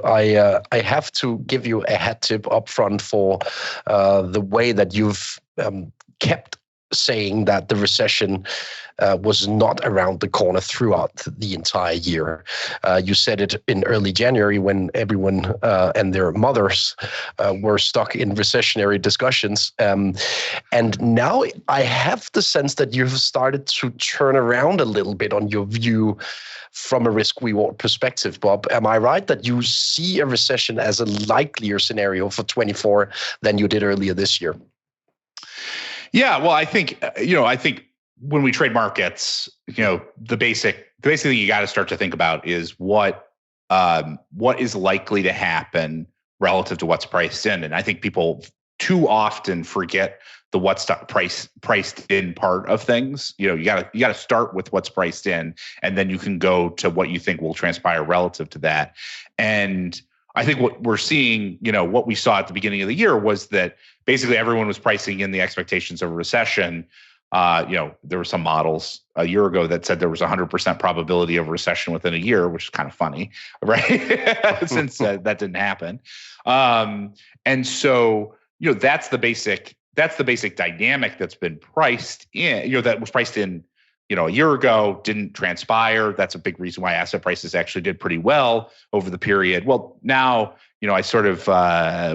I have to give you a hat tip up front for the way that you've kept saying that the recession was not around the corner throughout the entire year. You said it in early January when everyone and their mothers were stuck in recessionary discussions. And now I have the sense that you've started to turn around a little bit on your view from a risk-reward perspective, Bob. Am I right that you see a recession as a likelier scenario for 24 than you did earlier this year? Yeah, well, I think when we trade markets, the basic thing you got to start to think about is what is likely to happen relative to what's priced in. And I think people too often forget the what's priced in part of things. You got to start with what's priced in, and then you can go to what you think will transpire relative to that. And I think what we're seeing, what we saw at the beginning of the year was that basically everyone was pricing in the expectations of a recession. There were some models a year ago that said there was 100% probability of a recession within a year, which is kind of funny, right? Since that didn't happen. And so, that's the basic dynamic that's been priced in, that was priced in, a year ago, didn't transpire. That's a big reason why asset prices actually did pretty well over the period. Well, now, I sort of,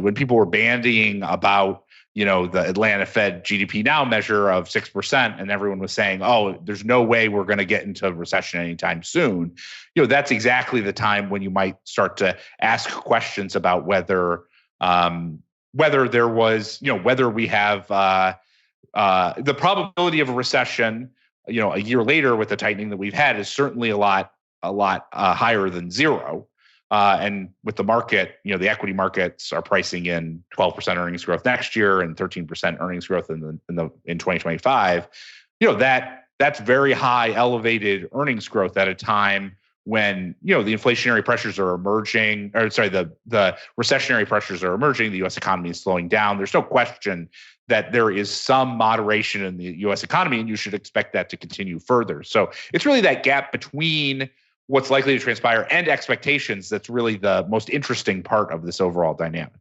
when people were bandying about, the Atlanta Fed GDP now measure of 6%, and everyone was saying, oh, there's no way we're going to get into a recession anytime soon. That's exactly the time when you might start to ask questions about whether there was, whether we have the probability of a recession, a year later with the tightening that we've had is certainly a lot higher than zero. And with the market, the equity markets are pricing in 12% earnings growth next year and 13% earnings growth in 2025. That's very high, elevated earnings growth at a time when the inflationary pressures are emerging, the recessionary pressures are emerging. The U.S. economy is slowing down. There's no question that there is some moderation in the U.S. economy, and you should expect that to continue further. So it's really that gap between what's likely to transpire and expectations that's really the most interesting part of this overall dynamic.